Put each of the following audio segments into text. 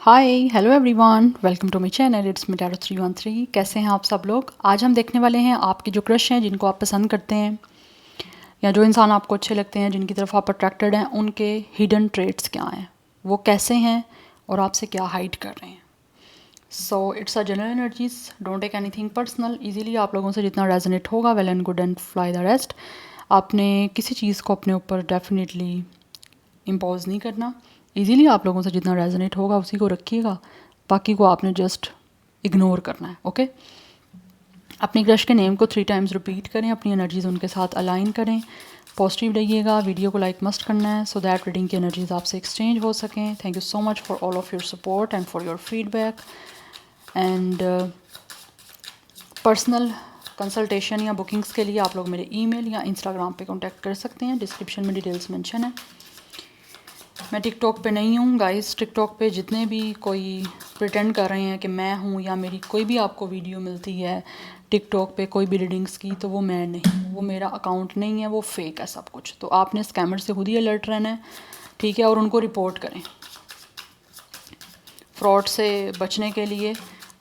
Hi hello everyone, welcome to my channel. It's me tarot 313। कैसे हैं आप सब लोग? आज हम देखने वाले हैं आपके जो क्रश हैं, जिनको आप पसंद करते हैं या जो इंसान आपको अच्छे लगते हैं, जिनकी तरफ आप अट्रैक्टेड हैं, उनके हिडन ट्रेट्स क्या हैं, वो कैसे हैं और आपसे क्या हाइड कर रहे हैं। So it's a general energies, don't take anything personal. Easily आप लोगों से जितना रेजोनेट होगा, well and good and fly the rest. आपने किसी चीज़ को अपने ऊपर डेफिनेटली इम्पोज नहीं करना। इजीली आप लोगों से जितना रेजोनेट होगा उसी को रखिएगा, बाकी को आपने जस्ट इग्नोर करना है। ओके, अपने क्रश के नेम को 3 टाइम्स रिपीट करें, अपनी एनर्जीज उनके साथ अलाइन करें, पॉजिटिव रहिएगा। वीडियो को लाइक मस्ट करना है सो दैट रीडिंग की एनर्जीज आपसे एक्सचेंज हो सकें। Thank you so much for all of your support and for your feedback and personal consultation या बुकिंग्स के लिए आप लोग मेरे ईमेल या इंस्टाग्राम पे कांटेक्ट कर सकते हैं। डिस्क्रिप्शन में डिटेल्स मेंशन है। मैं टिकटॉक पे नहीं हूँ गाइस। टिकटॉक पे जितने भी कोई प्रिटेंड कर रहे हैं कि मैं हूँ या मेरी कोई भी आपको वीडियो मिलती है टिकटॉक पे कोई भी रीडिंग्स की, तो वो मैं नहीं हूँ, वो मेरा अकाउंट नहीं है, वो फेक है सब कुछ। तो आपने स्कैमर से खुद ही अलर्ट रहना है, ठीक है, और उनको रिपोर्ट करें। फ्रॉड से बचने के लिए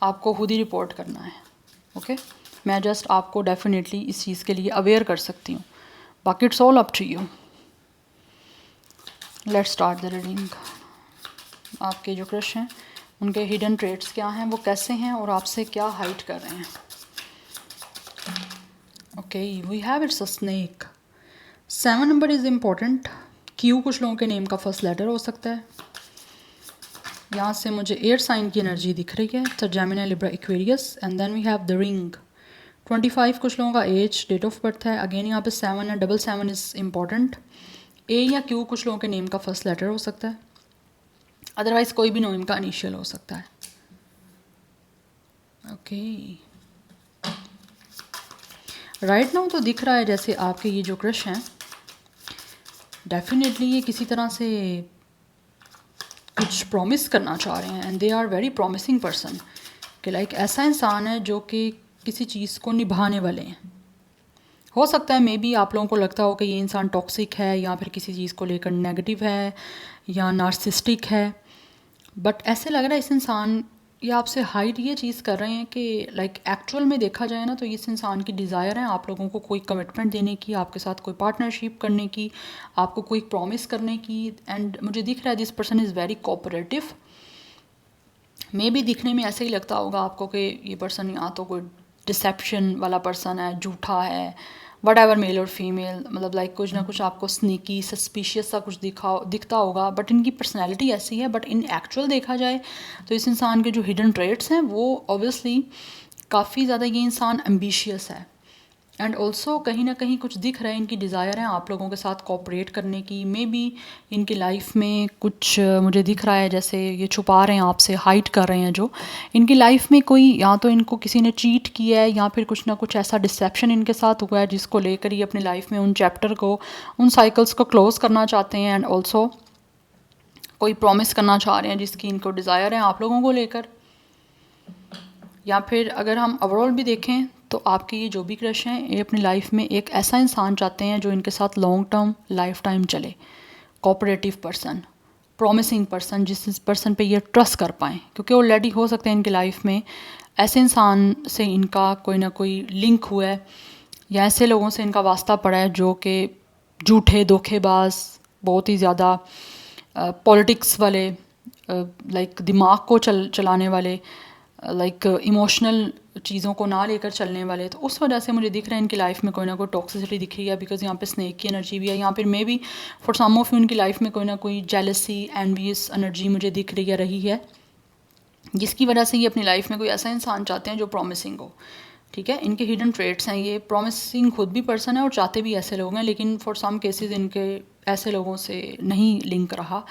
आपको खुद ही रिपोर्ट करना है। ओके, मैं जस्ट आपको डेफिनेटली इस चीज़ के लिए अवेयर कर सकती हूँ, बाकी it's all up to you. Let's start the reading. आपके जो क्रश हैं उनके हिडन ट्रेट्स क्या हैं, वो कैसे हैं और आपसे क्या हाइड कर रहे हैं। Okay, we have it's a snake. 7 number is important. क्यू कुछ लोगों के नेम का फर्स्ट लेटर हो सकता है। यहाँ से मुझे एयर साइन की एनर्जी दिख रही है, तो Gemini, Libra, Aquarius. And then we have the ring. 25 कुछ लोगों का एज, डेट ऑफ बर्थ है। अगेन यहाँ पे 7 है, डबल 7 इज़ इम्पॉर्टेंट। ए या क्यू कुछ लोगों के नेम का फर्स्ट लेटर हो सकता है, अदरवाइज कोई भी नेम का इनिशियल हो सकता है। ओके, राइट नाउ तो दिख रहा है जैसे आपके ये जो क्रश हैं डेफिनेटली ये किसी तरह से कुछ प्रॉमिस करना चाह रहे हैं and they are very promising person. कि लाइक ऐसा इंसान है जो कि किसी चीज़ को निभाने वाले हैं। हो सकता है मे बी आप लोगों को लगता हो कि ये इंसान टॉक्सिक है या फिर किसी चीज़ को लेकर नेगेटिव है या नार्सिस्टिक है, बट ऐसे लग रहा है इस इंसान या आपसे हाइड ये चीज़ कर रहे हैं कि लाइक एक्चुअल में देखा जाए ना, तो इस इंसान की डिज़ायर है आप लोगों को कोई कमिटमेंट देने की, आपके साथ कोई पार्टनरशिप करने की, आपको कोई प्रॉमिस करने की। एंड मुझे दिख रहा है this person is very cooperative. मे भी दिखने में ऐसे ही लगता होगा आपको कि ये पर्सन या तो कोई डिसेप्शन वाला पर्सन है, झूठा है, वट एवर, मेल और फीमेल, मतलब लाइक कुछ ना कुछ आपको स्नीकी सस्पिशियस सा कुछ दिखता होगा, बट इनकी पर्सनैलिटी ऐसी है। बट इन एक्चुअल देखा जाए तो इस इंसान के जो हिडन ट्रेट्स हैं वो ऑब्वियसली काफ़ी ज़्यादा, ये इंसान एम्बिशियस है एंड ऑल्सो कहीं ना कहीं कुछ दिख रहा है, इनकी डिज़ायर है आप लोगों के साथ कोऑपरेट करने की। मे बी इनकी लाइफ में कुछ मुझे दिख रहा है जैसे ये छुपा रहे हैं आपसे, हाइड कर रहे हैं। जो इनकी लाइफ में कोई या तो इनको किसी ने चीट किया है या फिर कुछ ना कुछ ऐसा डिसेप्शन इनके साथ हुआ है जिसको लेकर ये अपनी लाइफ में उन चैप्टर को, उन साइकिल्स को क्लोज करना चाहते हैं एंड ऑल्सो कोई प्रॉमिस करना चाह रहे हैं जिसकी इनको डिज़ायर है आप लोगों को लेकर। या फिर अगर हम ओवरऑल भी देखें तो आपके ये जो भी क्रश हैं ये अपनी लाइफ में एक ऐसा इंसान चाहते हैं जो इनके साथ लॉन्ग टर्म लाइफ टाइम चले, कोऑपरेटिव पर्सन, प्रॉमिसिंग पर्सन, जिस पर्सन पे ये ट्रस्ट कर पाएँ, क्योंकि ऑलरेडी हो सकता है इनकी लाइफ में ऐसे इंसान से इनका कोई ना कोई लिंक हुआ है या ऐसे लोगों से इनका वास्ता पड़ा है जो कि झूठे, धोखेबाज, बहुत ही ज़्यादा पॉलिटिक्स वाले, लाइक दिमाग को चलाने वाले, लाइक इमोशनल चीज़ों को ना लेकर चलने वाले। तो उस वजह से मुझे दिख रहा है इनकी लाइफ में कोई ना कोई टॉक्सिसिटी दिख रही है, बिकॉज यहाँ पे स्नेक की एनर्जी भी है। यहाँ पर maybe for some of you इनकी लाइफ में कोई ना कोई जेलसी, एनवियस एनर्जी मुझे दिख रही है, रही है, जिसकी वजह से ये अपनी लाइफ में कोई ऐसा इंसान चाहते हैं जो प्रॉमिसिंग हो। ठीक है, इनके हिडन ट्रेट्स हैं, ये प्रॉमिसिंग खुद भी पर्सन है और चाहते भी ऐसे लोग हैं, लेकिन फॉर सम केसेस इनके ऐसे लोगों से नहीं लिंक रहा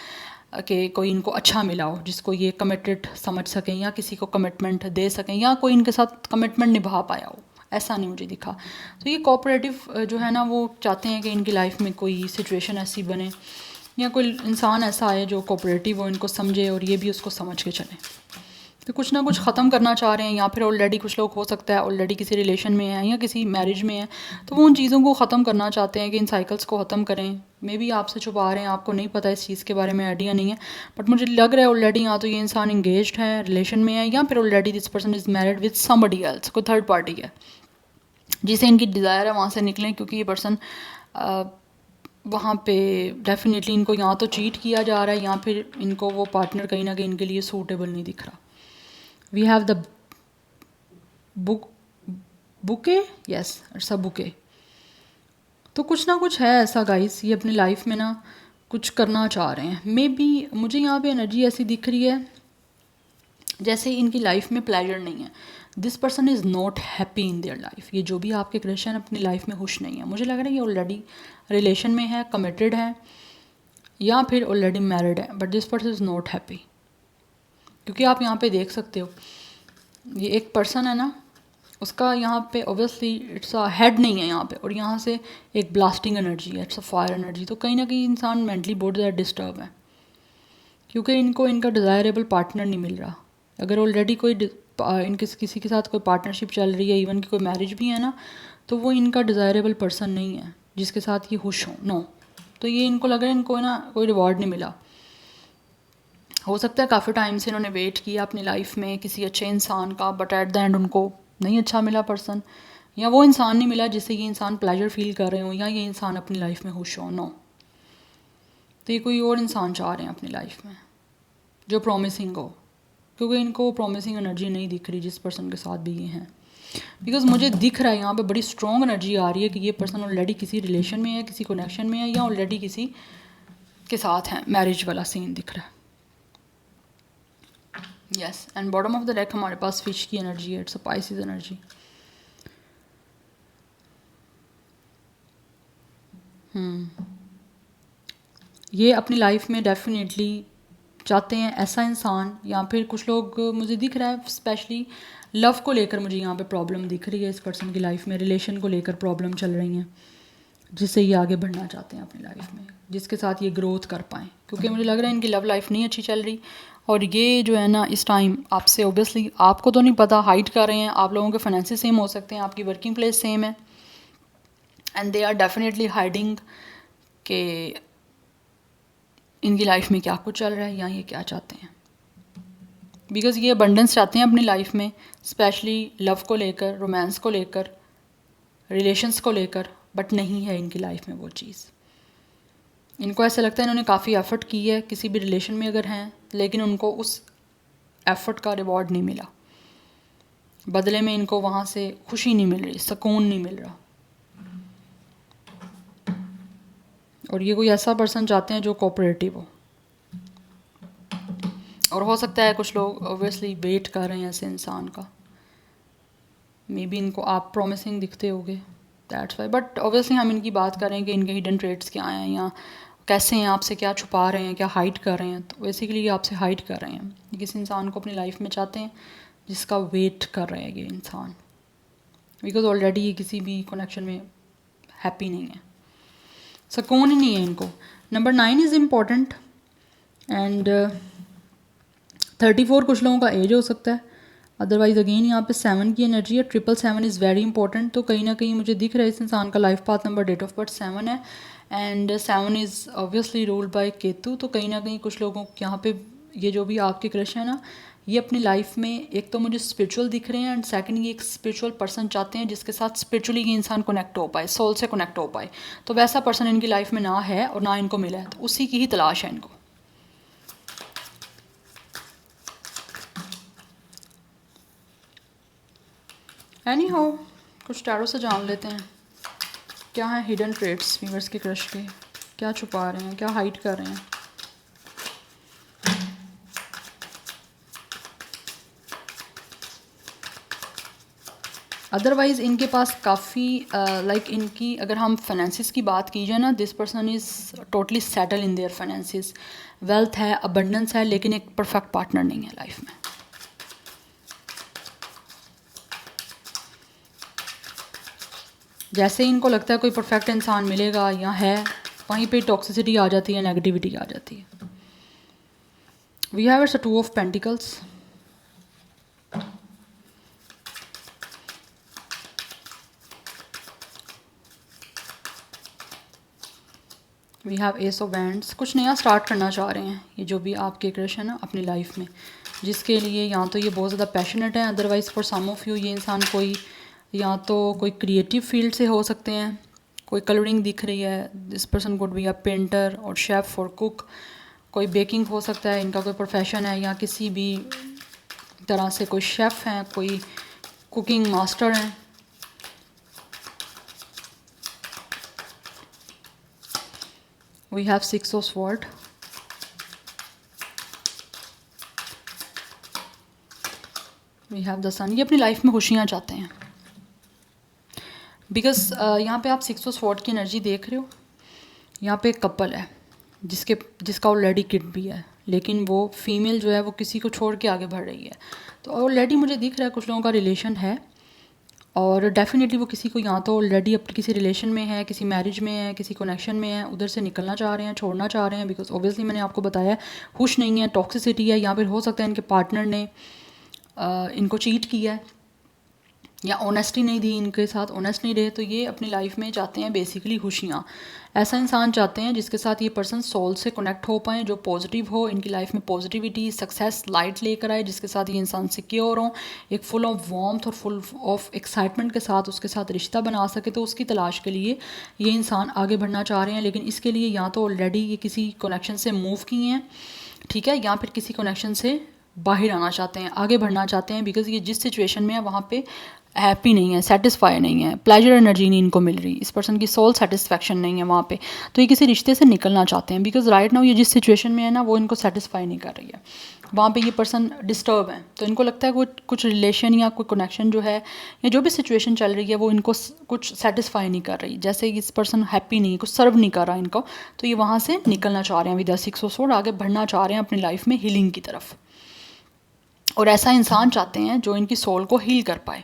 कि कोई इनको अच्छा मिला हो जिसको ये कमिटेड समझ सकें या किसी को कमिटमेंट दे सकें या कोई इनके साथ कमिटमेंट निभा पाया हो, ऐसा नहीं मुझे दिखा। तो ये कोऑपरेटिव जो है ना, वो चाहते हैं कि इनकी लाइफ में कोई सिचुएशन ऐसी बने या कोई इंसान ऐसा आए जो कोऑपरेटिव हो, इनको समझे और ये भी उसको समझ के चले। तो कुछ ना कुछ ख़त्म करना चाह रहे हैं, या फिर ऑलरेडी कुछ लोग हो सकता है ऑलरेडी किसी रिलेशन में हैं या किसी मैरिज में हैं, तो वो उन चीज़ों को ख़त्म करना चाहते हैं कि इन साइकिल्स को ख़त्म करें। मे बी आपसे छुपा रहे हैं, आपको नहीं पता इस चीज़ के बारे में, आइडिया नहीं है, बट मुझे लग रहा है ऑलरेडी या तो ये इंसान इंगेज्ड है, रिलेशन में है, या फिर already this person is married with somebody else, कोई थर्ड पार्टी है जिसे इनकी डिज़ायर है वहाँ से निकलें, क्योंकि ये पर्सन वहाँ पे डेफिनेटली इनको या तो चीट किया जा रहा है या फिर इनको वो पार्टनर कहीं ना कहीं इनके लिए सूटेबल नहीं दिख रहा। We have the bouquet, yes it's a bouquet. तो कुछ ना कुछ है ऐसा गाइस, ये अपनी लाइफ में ना कुछ करना चाह रहे हैं। मे बी मुझे यहाँ पे एनर्जी ऐसी दिख रही है जैसे इनकी लाइफ में प्लेजर नहीं है। This person is not happy in their life. ये जो भी आपके क्रिश्चियन अपनी लाइफ में खुश नहीं है। मुझे लग रहा है ये ऑलरेडी रिलेशन में है, कमिटेड है, या फिर ऑलरेडी मैरिड है, but this person is not happy. क्योंकि आप यहाँ पे देख सकते हो ये एक पर्सन है ना, उसका यहाँ पे ऑब्वियसली इट्स अ हेड नहीं है यहाँ पे, और यहाँ से एक ब्लास्टिंग एनर्जी है, इट्स अ फायर एनर्जी। तो कहीं ना कहीं इंसान मेंटली बहुत ज़्यादा डिस्टर्ब है, क्योंकि इनको इनका डिज़ायरेबल पार्टनर नहीं मिल रहा। अगर ऑलरेडी कोई इनके किसी के साथ कोई पार्टनरशिप चल रही है, इवन की कोई मैरिज भी है ना, तो वो इनका डिज़ायरेबल पर्सन नहीं है जिसके साथ ये खुश हो, नो। तो ये इनको लग रहा है इनको ना कोई रिवॉर्ड नहीं मिला। हो सकता है काफ़ी टाइम से इन्होंने वेट किया अपनी लाइफ में किसी अच्छे इंसान का, बट एट द एंड उनको नहीं अच्छा मिला पर्सन, या वो इंसान नहीं मिला जिससे ये इंसान प्लेजर फील कर रहे हो, या ये इंसान अपनी लाइफ में खुश हो, नो। तो ये कोई और इंसान चाह रहे हैं अपनी लाइफ में जो प्रॉमिसिंग हो, क्योंकि इनको प्रॉमिसिंग एनर्जी नहीं दिख रही जिस पर्सन के साथ भी ये हैं। बिकॉज मुझे दिख रहा है यहाँ पे बड़ी स्ट्रॉन्ग एनर्जी आ रही है कि ये पर्सन ऑलरेडी किसी रिलेशन में है, किसी कनेक्शन में है, या ऑलरेडी किसी के साथ हैं, मैरिज वाला सीन दिख रहा है। Yes, and bottom of the deck हमारे पास फिश की एनर्जी है, इट्स अ पाइसिस एनर्जी। ये अपनी लाइफ में डेफिनेटली चाहते हैं ऐसा इंसान, या फिर कुछ लोग मुझे दिख रहा है स्पेशली लव को लेकर मुझे यहाँ पे प्रॉब्लम दिख रही है इस पर्सन की लाइफ में, रिलेशन को लेकर प्रॉब्लम चल रही हैं जिससे ये आगे बढ़ना चाहते हैं अपनी लाइफ में, जिसके साथ ये ग्रोथ कर पाएँ। क्योंकि मुझे लग रहा है इनकी लव लाइफ नहीं अच्छी चल रही, और ये जो है ना इस टाइम आपसे ऑब्वियसली आपको तो नहीं पता हाइड कर रहे हैं, आप लोगों के फाइनेंसेस सेम हो सकते हैं, आपकी वर्किंग प्लेस सेम है, and they are definitely hiding के इनकी लाइफ में क्या कुछ चल रहा है या ये क्या चाहते हैं। बिकॉज ये अबंडेंस चाहते हैं अपनी लाइफ में, स्पेशली लव को लेकर, रोमांस को लेकर, रिलेशंस को लेकर, बट नहीं है इनकी लाइफ में वो चीज़। इनको ऐसा लगता है इन्होंने काफ़ी एफ़र्ट की है किसी भी रिलेशन में अगर हैं, लेकिन उनको उस एफ़र्ट का रिवॉर्ड नहीं मिला, बदले में इनको वहाँ से खुशी नहीं मिल रही, सुकून नहीं मिल रहा। और ये कोई ऐसा पर्सन चाहते हैं जो कोऑपरेटिव हो, और हो सकता है कुछ लोग ऑब्वियसली वेट कर रहे हैं ऐसे इंसान का। मे बी इनको आप प्रॉमिसिंग दिखते होगे, दैट्स वाई। बट ऑब्वियसली हम इनकी बात करें कि इनके हिडन ट्रेड्स क्या हैं, या कैसे हैं, आपसे क्या छुपा रहे हैं, क्या हाइड कर रहे हैं। तो बेसिकली ये आपसे हाइड कर रहे हैं, ये किसी इंसान को अपनी लाइफ में चाहते हैं जिसका वेट कर रहे हैं ये इंसान, बिकॉज ऑलरेडी ये किसी भी कनेक्शन में हैप्पी नहीं है, सुकून ही नहीं है इनको। नंबर 9 इज़ इम्पॉर्टेंट, एंड 34 कुछ लोगों का एज हो सकता है, अदरवाइज़ अगेन यहाँ पे 7 की एनर्जी है। 777 इज़ वेरी इंपॉर्टेंट। तो कहीं ना कहीं मुझे दिख रहा है इस इंसान का life path number, date of birth 7 है, and 7 is obviously ruled by Ketu. तो कहीं ना कहीं कुछ लोगों यहाँ पे ये जो भी आपके क्रश है ना, ये अपनी लाइफ में एक तो मुझे स्पिरिचुअल दिख रहे हैं, एंड सेकंड ये एक स्पिरिचुअल पर्सन चाहते हैं जिसके साथ स्पिरिचुअली ये इंसान कनेक्ट हो पाए, सोल से कनेक्ट हो पाए। तो वैसा पर्सन इनकी लाइफ में ना है और ना इनको मिला है, तो उसी की ही तलाश है इनको। एनी हाउ कुछ टैरो से जान लेते हैं क्या है हिडन ट्रेड्स व्यूअर्स के क्रश के, क्या छुपा रहे हैं, क्या हाइड कर रहे हैं। अदरवाइज़ इनके पास काफ़ी लाइक इनकी अगर हम फाइनेंसिस की बात की जाए ना, this person is totally settle in their finances, wealth है, अबंडेंस है, लेकिन एक परफेक्ट पार्टनर नहीं है लाइफ में। जैसे ही इनको लगता है कोई परफेक्ट इंसान मिलेगा या है, वहीं पे टॉक्सिसिटी आ जाती है, नेगेटिविटी आ जाती है। We have it's a 2 of pentacles, we have ace of wands. कुछ नया स्टार्ट करना चाह रहे हैं ये जो भी आपके क्रश है ना अपनी लाइफ में, जिसके लिए या तो ये बहुत ज़्यादा पैशनेट है, otherwise for some of you ये इंसान कोई या तो कोई क्रिएटिव फील्ड से हो सकते हैं, कोई कलरिंग दिख रही है, this person could be a painter और शेफ़ और कुक, कोई बेकिंग हो सकता है, इनका कोई प्रोफेशन है, या किसी भी तरह से कोई शेफ़ हैं, कोई कुकिंग मास्टर हैं। We have 6 of sword. We have the sun. ये अपनी लाइफ में खुशियाँ चाहते हैं बिकॉज यहाँ पे आप 6 ऑफ स्वॉर्ड की एनर्जी देख रहे हो। यहाँ पे एक कपल है जिसका ऑलरेडी किड भी है, लेकिन वो फीमेल जो है वो किसी को छोड़ के आगे बढ़ रही है। तो ऑलरेडी मुझे दिख रहा है कुछ लोगों का रिलेशन है, और डेफिनेटली वो किसी को या तो ऑलरेडी अपने किसी रिलेशन में है, किसी मैरिज में है, किसी कनेक्शन में है, उधर से निकलना चाह रहे हैं, छोड़ना चाह रहे हैं, बिकॉज ऑब्वियसली मैंने आपको बताया खुश नहीं है, टॉक्सिसिटी है, या फिर हो सकता है इनके पार्टनर ने इनको चीट किया है या ऑनेस्टी नहीं दी, इनके साथ ऑनेस्ट नहीं रहे। तो ये अपनी लाइफ में चाहते हैं बेसिकली खुशियाँ। ऐसा इंसान चाहते हैं जिसके साथ ये पर्सन सोल से कनेक्ट हो पाए, जो पॉजिटिव हो, इनकी लाइफ में पॉजिटिविटी सक्सेस लाइट लेकर आए, जिसके साथ ये इंसान सिक्योर हो, एक फुल ऑफ वार्मथ और फुल ऑफ एक्साइटमेंट के साथ उसके साथ रिश्ता बना सके। तो उसकी तलाश के लिए ये इंसान आगे बढ़ना चाह रहे हैं, लेकिन इसके लिए या तो ऑलरेडी ये किसी कनेक्शन से मूव किए हैं, ठीक है, या फिर किसी कनेक्शन से बाहर आना चाहते हैं, आगे बढ़ना चाहते हैं, बिकॉज ये जिस सिचुएशन में है वहाँ पे हैप्पी नहीं है, सेटिस्फाई नहीं है, प्लेजर एनर्जी नहीं इनको मिल रही, इस पर्सन की सोल सेटिस्फैक्शन नहीं है वहाँ पे। तो ये किसी रिश्ते से निकलना चाहते हैं, बिकॉज राइट नाउ ये जिस सिचुएशन में है ना वो इनको सेटिस्फाई नहीं कर रही है, वहाँ पे ये पर्सन डिस्टर्ब है। तो इनको लगता है वो कुछ रिलेशन या कोई कनेक्शन जो है या जो भी सिचुएशन चल रही है वो इनको कुछ सेटिस्फाई नहीं कर रही, जैसे इस पर्सन हैप्पी नहीं, कुछ सर्व नहीं कर रहा इनको। तो ये वहाँ से निकलना चाह रहे हैं विद द 6 ऑफ स्वॉर्ड, आगे बढ़ना चाह रहे हैं अपनी लाइफ में हीलिंग की तरफ। और ऐसा इंसान चाहते हैं जो इनकी सोल को हील कर पाए,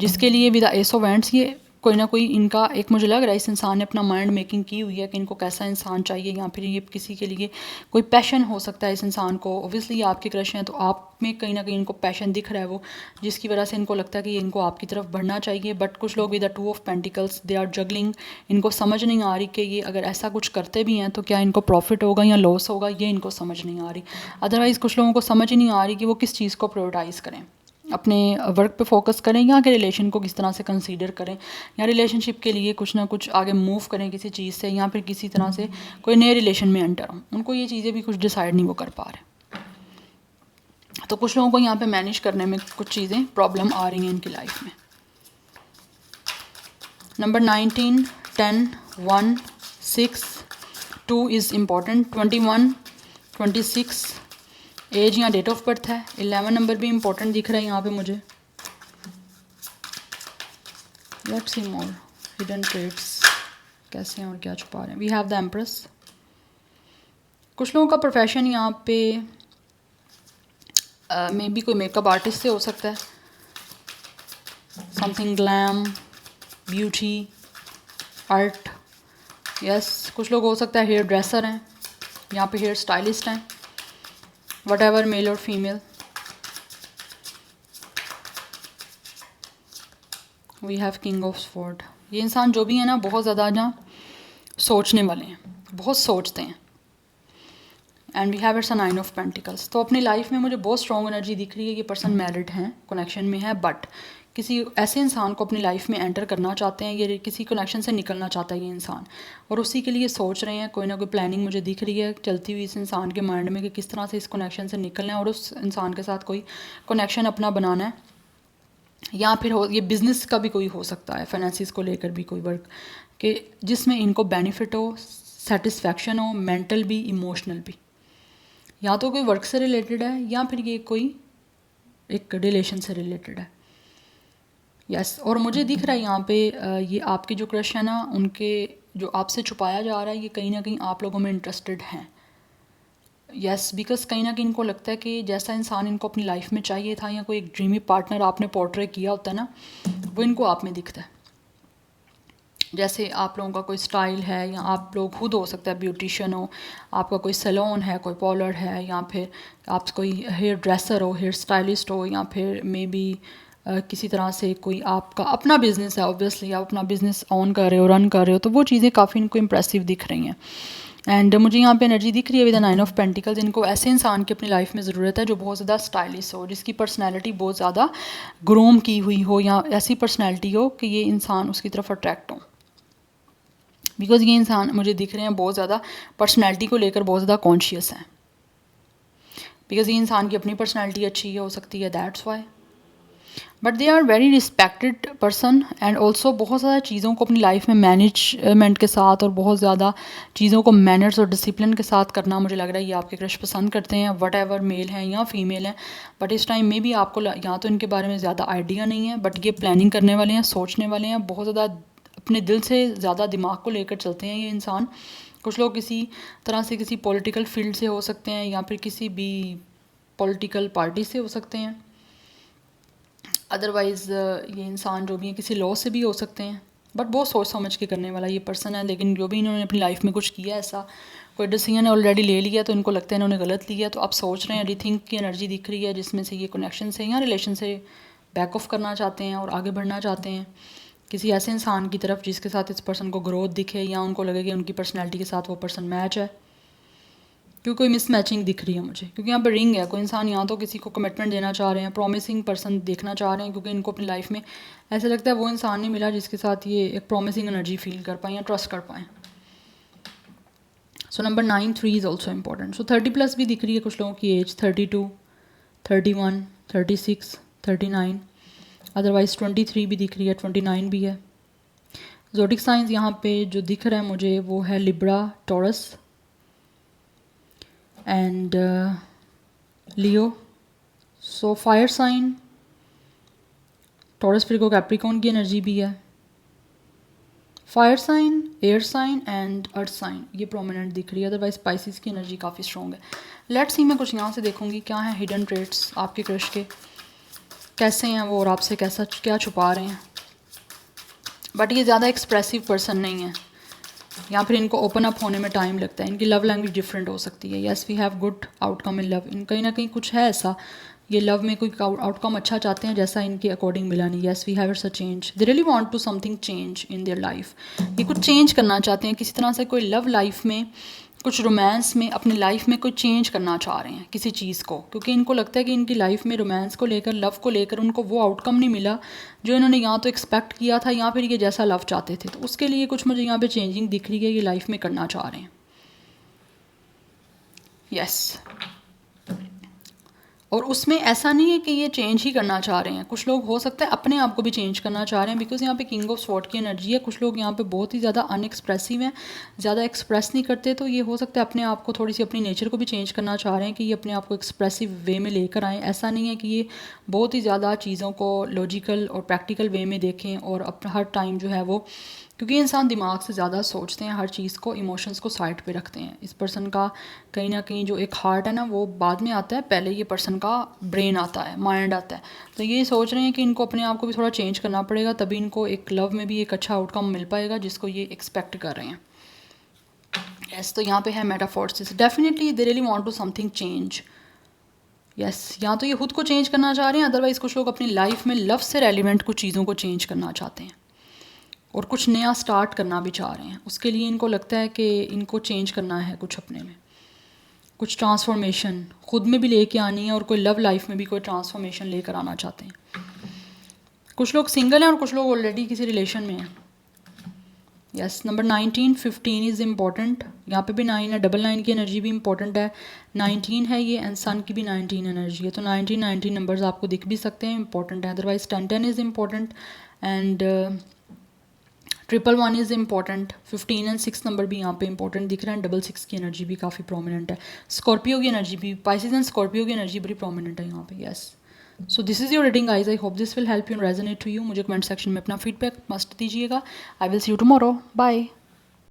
जिसके लिए विद एस ऑफ वैंड्स ये कोई ना कोई इनका एक, मुझे लग रहा है इस इंसान ने अपना माइंड मेकिंग की हुई है कि इनको कैसा इंसान चाहिए, या फिर ये किसी के लिए कोई पैशन हो सकता है इस इंसान को। ऑब्वियसली आपके क्रश हैं तो आप में कहीं ना कहीं इनको पैशन दिख रहा है वो, जिसकी वजह से इनको लगता है कि इनको आपकी तरफ बढ़ना चाहिए। बट कुछ लोग with the 2 of pentacles they are juggling, इनको समझ नहीं आ रही कि ये अगर ऐसा कुछ करते भी हैं तो क्या इनको प्रॉफिट होगा या लॉस होगा, ये इनको समझ नहीं आ रही। अदरवाइज़ कुछ लोगों को समझ ही नहीं आ रही कि वो किस चीज़ को प्रायोरिटाइज़ करें, अपने वर्क पे फोकस करें या के रिलेशन को किस तरह से कंसीडर करें, या रिलेशनशिप के लिए कुछ ना कुछ आगे मूव करें किसी चीज़ से, या फिर किसी तरह से कोई नए रिलेशन में एंटर हों। उनको ये चीज़ें भी कुछ डिसाइड नहीं वो कर पा रहे। तो कुछ लोगों को यहाँ पे मैनेज करने में कुछ चीज़ें प्रॉब्लम आ रही हैं इनकी लाइफ में। नंबर 19, 10, 1, 6, 2 इज़ इम्पॉर्टेंट, 21, 26 एज या डेट ऑफ बर्थ है, 11 नंबर भी इम्पोर्टेंट दिख रहा है यहाँ पे मुझे। Let's see more hidden traits कैसे हैं और क्या छुपा रहे हैं। We have the empress. कुछ लोगों का प्रोफेशन यहाँ पे मे बी कोई मेकअप आर्टिस्ट से हो सकता है, something glam, beauty, art, yes. कुछ लोग हो सकता है हेयर ड्रेसर हैं, यहाँ पे हेयर स्टाइलिस्ट हैं, whatever मेल और female. We have king of sword. ये इंसान जो भी है ना बहुत ज़्यादा ना सोचने वाले हैं, बहुत सोचते हैं। And we have it's a 9 of pentacles. तो अपनी लाइफ में मुझे बहुत स्ट्रॉन्ग एनर्जी दिख रही है, ये पर्सन मैरिड हैं, कनेक्शन में है, बट किसी ऐसे इंसान को अपनी लाइफ में एंटर करना चाहते हैं, ये किसी कनेक्शन से निकलना चाहता है ये इंसान, और उसी के लिए सोच रहे हैं। कोई ना कोई प्लानिंग मुझे दिख रही है चलती हुई इस इंसान के माइंड में कि किस तरह से इस कनेक्शन से निकलना है और उस इंसान के साथ कोई कनेक्शन अपना बनाना है, या फिर ये बिज़नेस का भी कोई हो सकता है, फाइनेंसिस को लेकर भी कोई वर्क कि जिसमें इनको बेनिफिट हो, सेटिस्फैक्शन हो, मेंटल भी इमोशनल भी। या तो कोई वर्क से रिलेटेड है या फिर ये कोई एक रिलेशन से रिलेटेड है, यस। और मुझे दिख रहा है यहाँ पे ये आपके जो क्रश है ना उनके जो आपसे छुपाया जा रहा है, ये कहीं ना कहीं आप लोगों में इंटरेस्टेड हैं, यस। बिकॉज कहीं ना कहीं इनको लगता है कि जैसा इंसान इनको अपनी लाइफ में चाहिए था, या कोई एक ड्रीमी पार्टनर आपने पोर्ट्रे किया होता है ना, वो इनको आप में दिखता है। जैसे आप लोगों का कोई स्टाइल है, या आप लोग खुद हो सकता है ब्यूटिशियन हो, आपका कोई सैलून है, कोई पार्लर है, या फिर आप कोई हेयर ड्रेसर हो, हेयर स्टाइलिस्ट हो, या फिर मे बी किसी तरह से कोई आपका अपना बिज़नेस है, ऑब्वियसली आप अपना बिज़नेस ऑन कर रहे हो, रन कर रहे हो, तो वो चीज़ें काफ़ी इनको इम्प्रेसिव दिख रही हैं। एंड मुझे यहाँ पे एनर्जी दिख रही है विद द 9 ऑफ पेंटिकल्स। इनको ऐसे इंसान की अपनी लाइफ में ज़रूरत है जो बहुत ज़्यादा स्टाइलिश हो, जिसकी पर्सनैलिटी बहुत ज़्यादा ग्रूम की हुई हो, या ऐसी पर्सनैलिटी हो कि ये इंसान उसकी तरफ अट्रैक्ट हो। बिकॉज ये इंसान मुझे दिख रहे हैं बहुत ज़्यादा पर्सनैलिटी को लेकर बहुत ज़्यादा कॉन्शियस हैं, बिकॉज ये इंसान की अपनी पर्सनैलिटी अच्छी हो सकती है, that's why. But they are very respected person and also बहुत ज़्यादा चीज़ों को अपनी लाइफ में मैनेजमेंट के साथ और बहुत ज़्यादा चीज़ों को मैनर्स और डिसिप्लिन के साथ करना मुझे लग रहा है ये आपके क्रश पसंद करते हैं, वट एवर मेल हैं या फीमेल हैं। बट इस टाइम में भी आपको या तो इनके बारे में ज़्यादा आइडिया नहीं है, बट ये प्लानिंग करने वाले हैं, सोचने वाले हैं, बहुत ज़्यादा अपने दिल से ज़्यादा दिमाग को लेकर चलते हैं ये इंसान। कुछ लोग किसी तरह से किसी पॉलिटिकल फील्ड से हो सकते हैं या फिर किसी भी पॉलिटिकल पार्टी से हो सकते हैं। अदरवाइज़ ये इंसान जो भी है किसी लॉ से भी हो सकते हैं, बट बहुत सोच समझ के करने वाला ये पर्सन है। लेकिन जो भी इन्होंने अपनी लाइफ में कुछ किया ऐसा कोई डिसीजन ऑलरेडी ले लिया तो इनको लगता है इन्होंने गलत लिया, तो आप सोच रहे हैं, रीथिंक की एनर्जी दिख रही है जिसमें से ये कनेक्शन से या रिलेशन से बैक ऑफ करना चाहते हैं और आगे बढ़ना चाहते हैं किसी ऐसे इंसान की तरफ जिसके साथ इस पर्सन को ग्रोथ दिखे या उनको लगे कि उनकी पर्सनैलिटी के साथ वो पर्सन मैच है। क्योंकि कोई मिसमैचिंग दिख रही है मुझे, क्योंकि यहाँ पर रिंग है, कोई इंसान यहाँ तो किसी को कमिटमेंट देना चाह रहे हैं, प्रॉमिसिंग पर्सन देखना चाह रहे हैं, क्योंकि इनको अपनी लाइफ में ऐसा लगता है वो इंसान नहीं मिला जिसके साथ ये एक प्रॉमिसिंग एनर्जी फील कर पाएँ या ट्रस्ट कर पाएँ। So number 9 3 is also important. So 30+ भी दिख रही है कुछ लोगों की एज, 32, 31, 36, 39, अदरवाइज़ 23 भी दिख रही है, 29 भी है। ज़ोडिक साइंस यहाँ पे जो दिख रहा है मुझे वो है Libra, Taurus and Leo. So fire sign, Taurus, फिर कैप्रिकॉर्न की एनर्जी भी है, fire sign, air sign and earth sign ये प्रोमिनेंट दिख रही है। अदरवाइज स्पाइसिस की एनर्जी काफ़ी स्ट्रॉन्ग है। लेट्स सी, मैं कुछ यहाँ से देखूँगी क्या है हिडन ट्रेट्स आपके क्रश के, कैसे हैं वो और आपसे कैसा क्या छुपा रहे हैं। बट ये ज़्यादा एक्सप्रेसिव पर्सन नहीं है, या फिर इनको ओपन अप होने में टाइम लगता है, इनकी लव लैंग्वेज डिफरेंट हो सकती है। Yes we have good outcome in love, इन कहीं ना कहीं कुछ है ऐसा, ये लव में कोई आउटकम अच्छा चाहते हैं जैसा इनके अकॉर्डिंग मिला नहीं। Yes we have it's a change, they really want to something change in their life, ये कुछ चेंज करना चाहते हैं किसी तरह से, कोई लव लाइफ में, कुछ रोमांस में, अपनी लाइफ में कोई चेंज करना चाह रहे हैं किसी चीज़ को, क्योंकि इनको लगता है कि इनकी लाइफ में रोमांस को लेकर, लव को लेकर उनको वो आउटकम नहीं मिला जो इन्होंने यहाँ तो एक्सपेक्ट किया था या फिर ये जैसा लव चाहते थे, तो उसके लिए कुछ मुझे यहाँ पे चेंजिंग दिख रही है, ये लाइफ में करना चाह रहे हैं। यस और उसमें ऐसा नहीं है कि ये चेंज ही करना चाह रहे हैं, कुछ लोग हो सकता है अपने आप को भी चेंज करना चाह रहे हैं, बिकॉज यहाँ पे किंग ऑफ स्वॉर्ड की एनर्जी है। कुछ लोग यहाँ पे बहुत ही ज़्यादा अनएक्सप्रेसिव हैं, ज़्यादा एक्सप्रेस नहीं करते, तो ये हो सकता है अपने आप को थोड़ी सी अपनी नेचर को भी चेंज करना चाह रहे हैं कि ये अपने आप को एक्सप्रेसिव वे में लेकर आएँ। ऐसा नहीं है कि ये बहुत ही ज़्यादा चीज़ों को लॉजिकल और प्रैक्टिकल वे में देखें और अपना हर टाइम जो है वो, क्योंकि इंसान दिमाग से ज़्यादा सोचते हैं, हर चीज़ को, इमोशंस को साइड पे रखते हैं। इस पर्सन का कहीं ना कहीं जो एक हार्ट है ना वो बाद में आता है, पहले ये पर्सन का ब्रेन आता है, माइंड आता है। तो ये सोच रहे हैं कि इनको अपने आप को भी थोड़ा चेंज करना पड़ेगा, तभी इनको एक लव में भी एक अच्छा आउटकम मिल पाएगा जिसको ये एक्सपेक्ट कर रहे हैं। यस तो यहाँ पे है metamorphosis, definitely they really want to something change. Yes या तो ये खुद को चेंज करना चाह रहे हैं, अदरवाइज़ कुछ लोग अपनी लाइफ में लव से रेलिवेंट कुछ चीज़ों को चेंज करना चाहते हैं और कुछ नया स्टार्ट करना भी चाह रहे हैं। उसके लिए इनको लगता है कि इनको चेंज करना है कुछ अपने में, कुछ ट्रांसफॉर्मेशन खुद में भी लेके आनी है और कोई लव लाइफ में भी कोई ट्रांसफॉर्मेशन लेकर आना चाहते हैं। कुछ लोग सिंगल हैं और कुछ लोग ऑलरेडी किसी रिलेशन में हैं। यस नंबर 19 15 इज़ इम्पॉर्टेंट, यहाँ पे भी 9 है, 99 की एनर्जी भी इंपॉर्टेंट है, 19 है ये एंड सन की भी 19 एनर्जी है, तो 19 नंबर्स आपको दिख भी सकते हैं, इंपॉर्टेंट है। Otherwise 10 is important and 111 is important, 15 and 6 number भी यहाँ पे इंपॉर्टेंट दिख रहा है, 66 की एनर्जी भी काफ़ी प्रोमिनेंट है। स्कॉर्पियो की एनर्जी भी, पाइसेस एंड स्कॉर्पियो की एनर्जी बड़ी प्रोमिनेंट है यहाँ पे। Yes so this is your reading guys, I hope this will help you and resonate to you. मुझे कमेंट सेक्शन में अपना फीडबैक मस्ट दीजिएगा। I will see you tomorrow, bye.